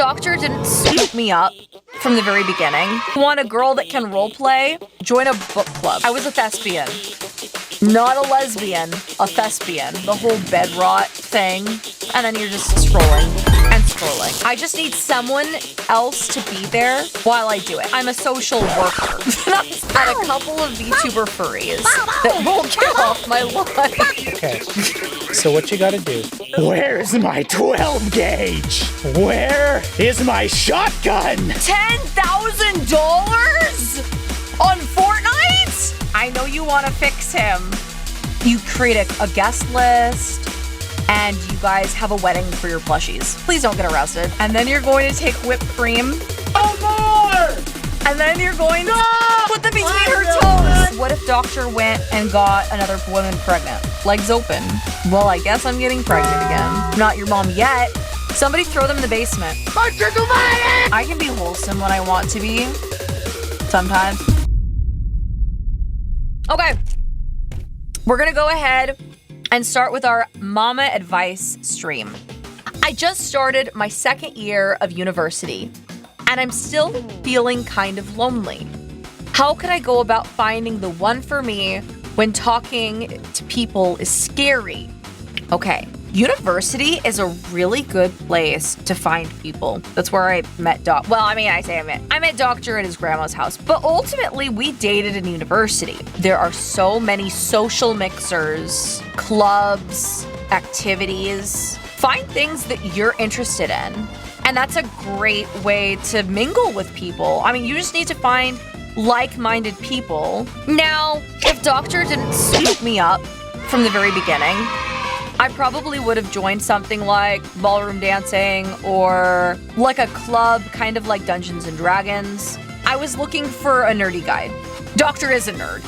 Doctor didn't scoop me up from the very beginning, you want a girl that can roleplay, join a book club. I was a thespian. Not a lesbian, a thespian. The whole bed rot thing. And then you're just scrolling and scrolling. I just need someone else to be there while I do it. I'm a social worker. At a couple of VTuber furries that won't get off my lawn. Okay, so what you gotta do? Where's my 12 gauge? Where is my shotgun? $10,000 on Fortnite? I know you want to fix him. You create a guest list, and you guys have a wedding for your plushies. Please don't get arrested. And then you're going to take whipped cream. Oh, more! And then you're going to put them between her toes. What if Doctor went and got another woman pregnant? Legs open. Well, I guess I'm getting pregnant again. Not your mom yet. Somebody throw them in the basement. I can be wholesome when I want to be. Sometimes. Okay. We're gonna go ahead and start with our mama advice stream. I just started my second year of university, and I'm still feeling kind of lonely. How could I go about finding the one for me when talking to people is scary? Okay, university is a really good place to find people. That's where I met I met Doctor at his grandma's house, but ultimately we dated in university. There are so many social mixers, clubs, activities. Find things that you're interested in. And that's a great way to mingle with people. I mean, you just need to find like-minded people. Now, if Doctor didn't scoop me up from the very beginning, I probably would have joined something like ballroom dancing or like a club, kind of like Dungeons and Dragons. I was looking for a nerdy guy. Doctor is a nerd.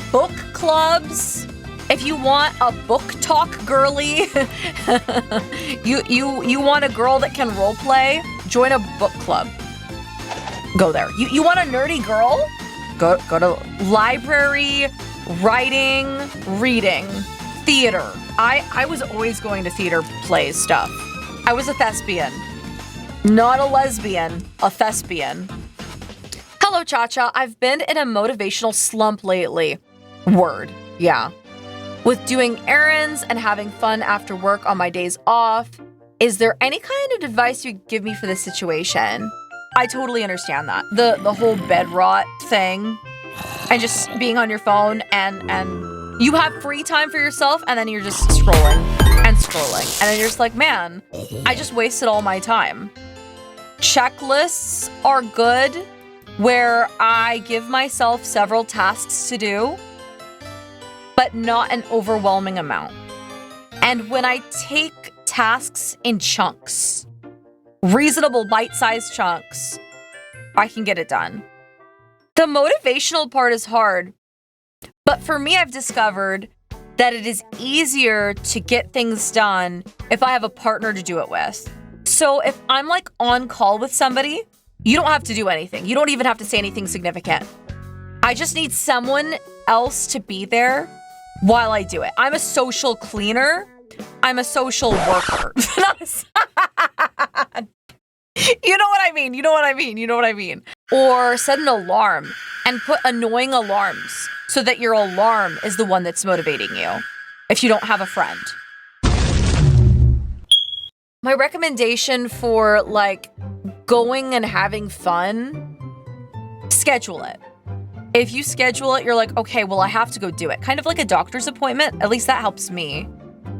Book clubs. If you want a book talk girly, you want a girl that can roleplay, join a book club. Go there. You want a nerdy girl? Go to library, writing, reading. Theater. I was always going to theater plays stuff. I was a thespian. Not a lesbian, a thespian. Hello, ChaCha. I've been in a motivational slump lately. Word. Yeah. With doing errands and having fun after work on my days off. Is there any kind of advice you'd give me for this situation? I totally understand that. The whole bed rot thing and just being on your phone and you have free time for yourself, and then you're just scrolling and scrolling. And then you're just like, man, I just wasted all my time. Checklists are good, where I give myself several tasks to do, but not an overwhelming amount. And when I take tasks in chunks, reasonable bite-sized chunks, I can get it done. The motivational part is hard. But for me, I've discovered that it is easier to get things done if I have a partner to do it with. So if I'm like on call with somebody, you don't have to do anything. You don't even have to say anything significant. I just need someone else to be there while I do it. I'm a social cleaner. I'm a social worker. You know what I mean? You know what I mean? You know what I mean? Or set an alarm and put annoying alarms so that your alarm is the one that's motivating you if you don't have a friend. My recommendation for like going and having fun, schedule it. If you schedule it, you're like, okay, well, I have to go do it. Kind of like a doctor's appointment. At least that helps me.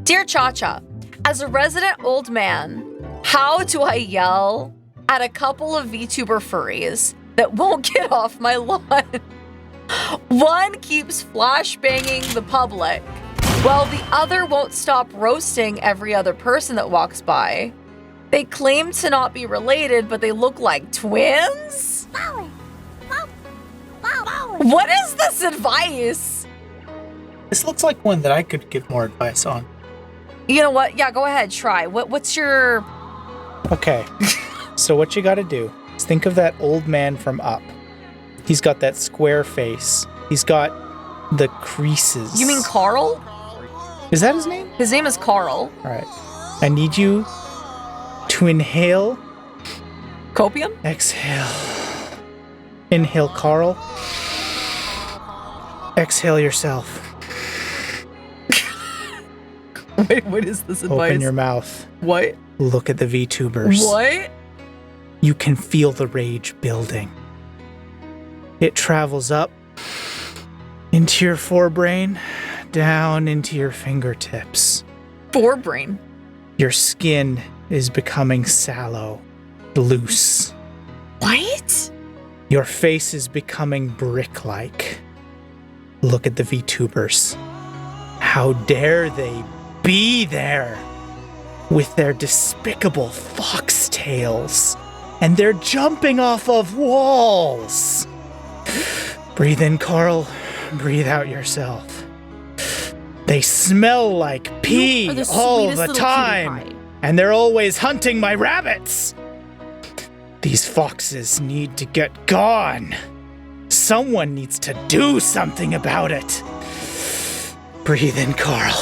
Dear ChaCha, as a resident old man, how do I yell at a couple of VTuber furries that won't get off my lawn? One keeps flashbanging the public, while the other won't stop roasting every other person that walks by. They claim to not be related, but they look like twins? What is this advice? This looks like one that I could give more advice on. You know what? Yeah, go ahead, try. What's your... Okay, so what you gotta do is think of that old man from Up. He's got that square face. He's got the creases. You mean Carl? Is that his name? His name is Carl. All right. I need you to inhale, Copium? exhale. Inhale, Carl. Exhale yourself. Wait, what is this advice? Open your mouth. What? Look at the VTubers. What? You can feel the rage building. It travels up into your forebrain, down into your fingertips. Forebrain. Your skin is becoming sallow, loose. What? Your face is becoming brick-like. Look at the VTubers. How dare they be there with their despicable foxtails, and they're jumping off of walls. Breathe in, Carl. Breathe out yourself. They smell like pee all the time, and they're always hunting my rabbits. These foxes need to get gone. Someone needs to do something about it. Breathe in, Carl.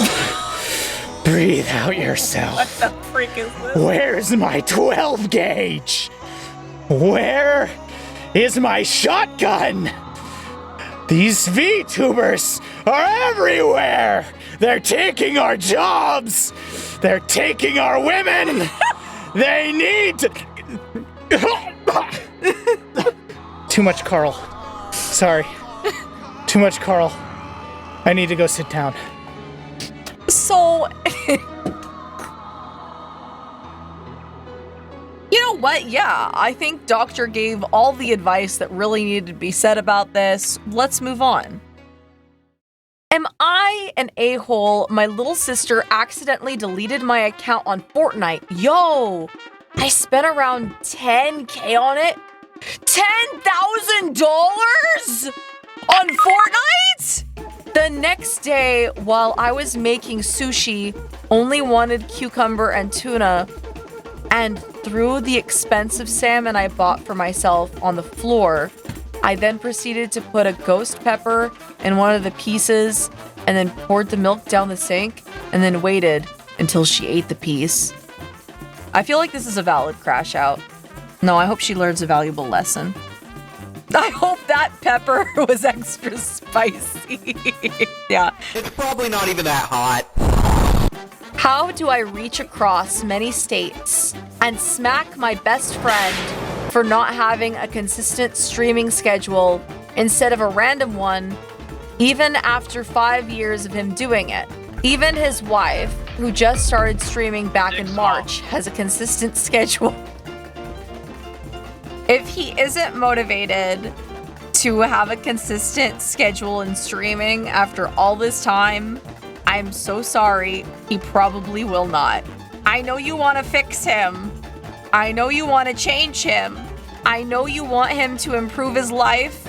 Breathe out yourself. What the freak is this? Where's my 12 gauge? Where is my shotgun? These VTubers are everywhere. They're taking our jobs. They're taking our women. They need to... Too much, Carl. Sorry. Too much, Carl. I need to go sit down. So... You know what? Yeah, I think Doctor gave all the advice that really needed to be said about this. Let's move on. Am I an a-hole? My little sister accidentally deleted my account on Fortnite. Yo, I spent around $10K on it. $10,000 on Fortnite? The next day, while I was making sushi, only wanted cucumber and tuna, and threw the expensive salmon I bought for myself on the floor. I then proceeded to put a ghost pepper in one of the pieces and then poured the milk down the sink and then waited until she ate the piece. I feel like this is a valid crash out. No, I hope she learns a valuable lesson. I hope that pepper was extra spicy. Yeah. It's probably not even that hot. How do I reach across many states and smack my best friend for not having a consistent streaming schedule instead of a random one, even after 5 years of him doing it? Even his wife, who just started streaming back in March, has a consistent schedule. If he isn't motivated to have a consistent schedule in streaming after all this time, I'm so sorry, he probably will not. I know you want to fix him. I know you want to change him. I know you want him to improve his life.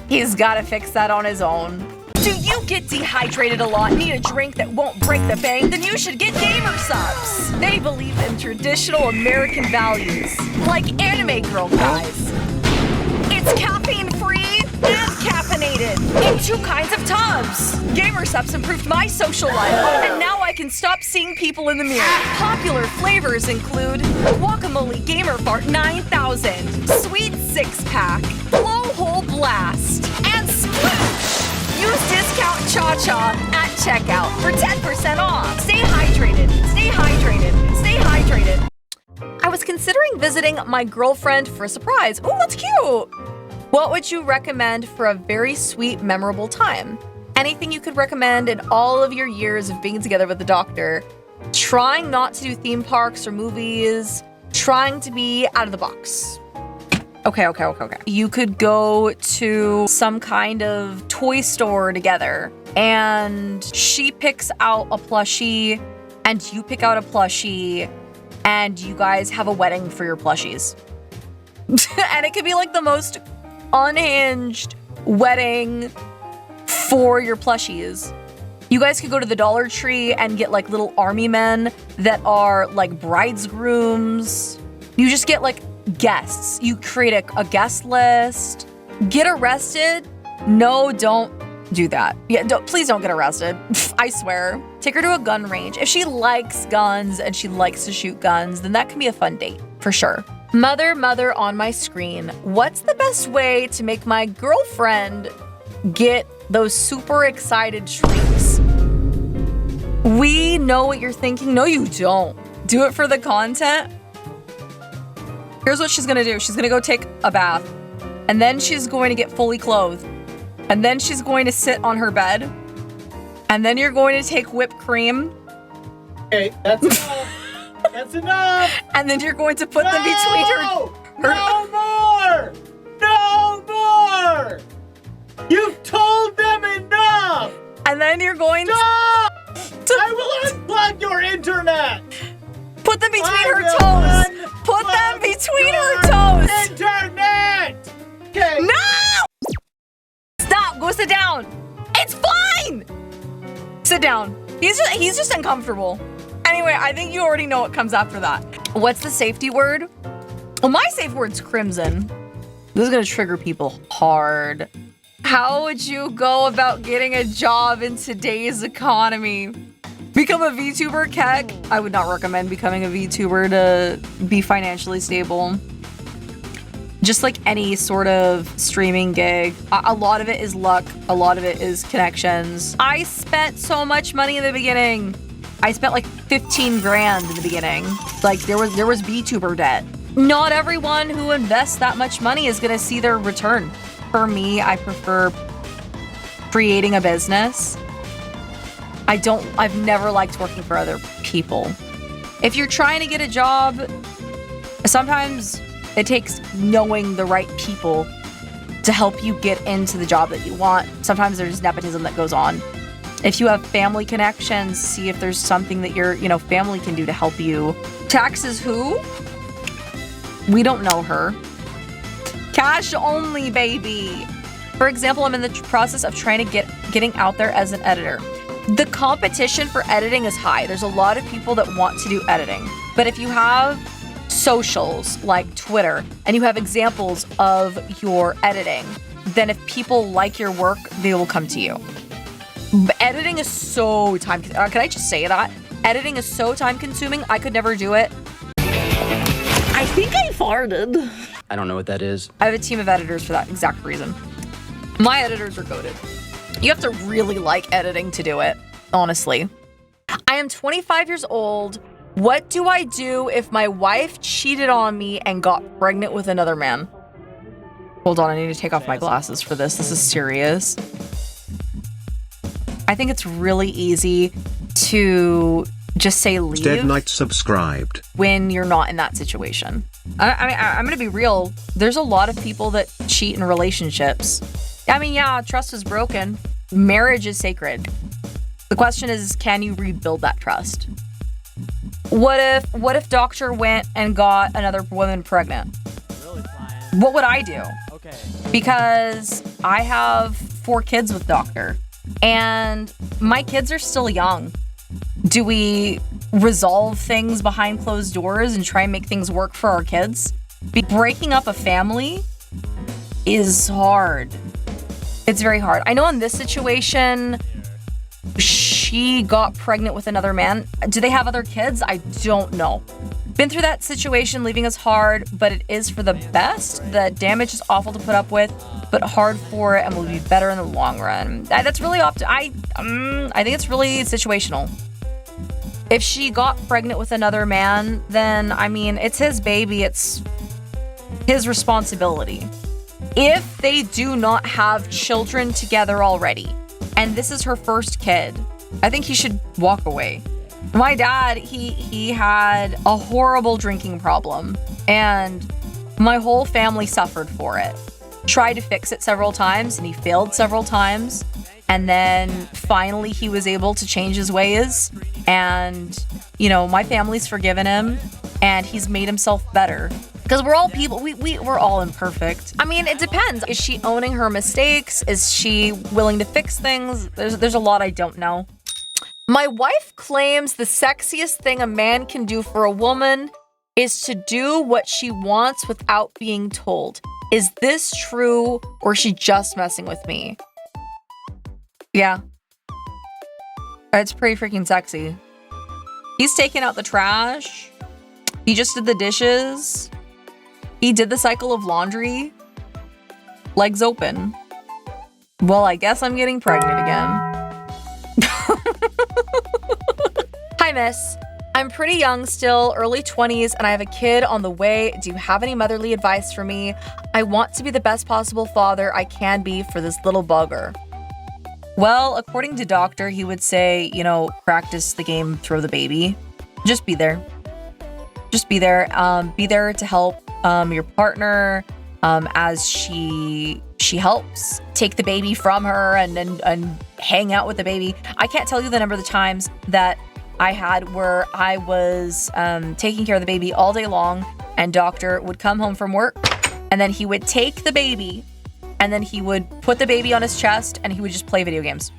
He's got to fix that on his own. Do you get dehydrated a lot, need a drink that won't break the bank? Then you should get Gamersupps. They believe in traditional American values, like anime girl guys. It's caffeine-free and caffeinated in 2 kinds of tubs. Gamersupps improved my social life, and now I can stop seeing people in the mirror. Popular flavors include Guacamole Gamer Fart 9000, Sweet 6-Pack, Blowhole Blast, and Sploosh. Use discount ChaCha at checkout for 10% off. Stay hydrated, stay hydrated, stay hydrated. I was considering visiting my girlfriend for a surprise. Oh, that's cute. What would you recommend for a very sweet, memorable time? Anything you could recommend in all of your years of being together with the doctor. Trying not to do theme parks or movies. Trying to be out of the box. Okay. You could go to some kind of toy store together, and she picks out a plushie, and you pick out a plushie, and you guys have a wedding for your plushies. And it could be like the most unhinged wedding for your plushies. You guys could go to the Dollar Tree and get like little army men that are like bridesgrooms. You just get like guests. You create a guest list. Get arrested? No, don't do that. Yeah, please don't get arrested. I swear. Take her to a gun range. If she likes guns and she likes to shoot guns, then that can be a fun date, for sure. Mother on my screen. What's the best way to make my girlfriend get those super excited shrieks? We know what you're thinking. No, you don't. Do it for the content. Here's what she's gonna do. She's gonna go take a bath, and then she's going to get fully clothed, and then she's going to sit on her bed, and then you're going to take whipped cream. Okay, that's enough. That's enough. And then you're going to put them between her. No more! No more! You've told them enough! And then you're going Stop! I will unplug your internet! Put them between her toes! Put them between her toes! Internet! Okay. No! Stop! Go sit down! It's fine! Sit down. He's just uncomfortable. Anyway, I think you already know what comes after that. What's the safety word? Well, my safe word's crimson. This is gonna trigger people hard. How would you go about getting a job in today's economy? Become a VTuber, Keck? I would not recommend becoming a VTuber to be financially stable. Just like any sort of streaming gig, a lot of it is luck. A lot of it is connections. I spent so much money in the beginning. I spent like 15 grand in the beginning. Like there was VTuber debt. Not everyone who invests that much money is gonna see their return. For me, I prefer creating a business. I've never liked working for other people. If you're trying to get a job, sometimes it takes knowing the right people to help you get into the job that you want. Sometimes there's nepotism that goes on. If you have family connections, see if there's something that your, family can do to help you. Taxes who? We don't know her. Cash only, baby. For example, I'm in the process of trying to getting out there as an editor. The competition for editing is high. There's a lot of people that want to do editing. But if you have socials like Twitter and you have examples of your editing, then if people like your work, they will come to you. But editing is so time consuming. Can I just say that? Editing is so time consuming, I could never do it. I think I farted. I don't know what that is. I have a team of editors for that exact reason. My editors are goated. You have to really like editing to do it, honestly. I am 25 years old. What do I do if my wife cheated on me and got pregnant with another man? Hold on, I need to take off my glasses for this. This is serious. I think it's really easy to just say leave. Dead Knight subscribed. When you're not in that situation. I'm gonna be real. There's a lot of people that cheat in relationships. I mean, yeah, trust is broken. Marriage is sacred. The question is, can you rebuild that trust? What if Doctor went and got another woman pregnant? What would I do? Okay. Because I have 4 kids with Doctor, and my kids are still young. Do we resolve things behind closed doors and try and make things work for our kids? Breaking up a family is hard. It's very hard. I know in this situation, she got pregnant with another man. Do they have other kids? I don't know. Been through that situation. Leaving is hard, but it is for the best. The damage is awful to put up with, but hard for it and will be better in the long run. That's really I think it's really situational. If she got pregnant with another man, then, I mean, it's his baby. It's his responsibility. If they do not have children together already, and this is her first kid, I think he should walk away. My dad, he had a horrible drinking problem, and my whole family suffered for it. Tried to fix it several times, and he failed several times. And then finally he was able to change his ways, and my family's forgiven him, and he's made himself better. Because we're all people, we're all imperfect. I mean, it depends. Is she owning her mistakes? Is she willing to fix things? There's a lot I don't know. My wife claims the sexiest thing a man can do for a woman is to do what she wants without being told. Is this true, or is she just messing with me? Yeah. It's pretty freaking sexy. He's taking out the trash. He just did the dishes. He did the cycle of laundry. Legs open. Well, I guess I'm getting pregnant again. Hi, miss. I'm pretty young still, early 20s, and I have a kid on the way. Do you have any motherly advice for me? I want to be the best possible father I can be for this little bugger. Well, according to doctor, he would say, you know, practice the game, throw the baby. Just be there. Just be there. Be there to help your partner as she helps take the baby from her and hang out with the baby. I can't tell you the number of the times that I had where I was taking care of the baby all day long, and doctor would come home from work, and then he would take the baby, and then he would put the baby on his chest, and he would just play video games.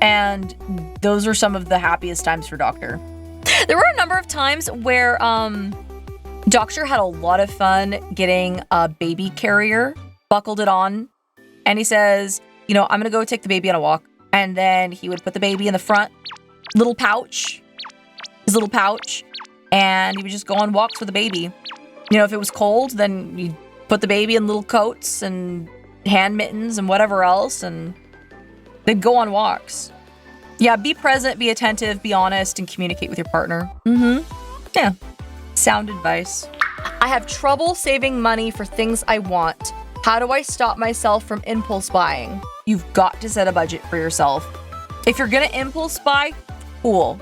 And those are some of the happiest times for doctor. There were a number of times where doctor had a lot of fun getting a baby carrier, buckled it on, and he says, you know, I'm gonna go take the baby on a walk. And then he would put the baby in the front little pouch, his little pouch, and he would just go on walks with the baby. You know, if it was cold, then you'd put the baby in little coats and hand mittens and whatever else, and they'd go on walks. Yeah, be present, be attentive, be honest, and communicate with your partner. Yeah, sound advice. I have trouble saving money for things I want. How do I stop myself from impulse buying? You've got to set a budget for yourself. If you're gonna impulse buy, cool.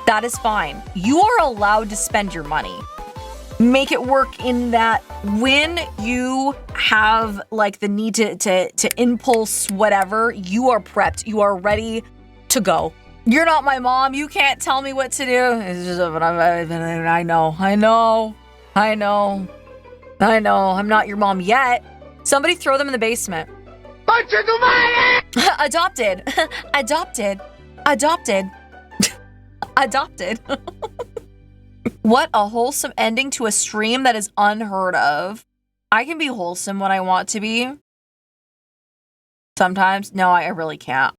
That is fine. You are allowed to spend your money. Make it work in that when you have like the need to impulse whatever, you are prepped. You are ready to go. You're not my mom. You can't tell me what to do. It's just, I know. I'm not your mom yet. Somebody throw them in the basement. Adopted. What a wholesome ending to a stream that is unheard of. I can be wholesome when I want to be. Sometimes. No, I really can't.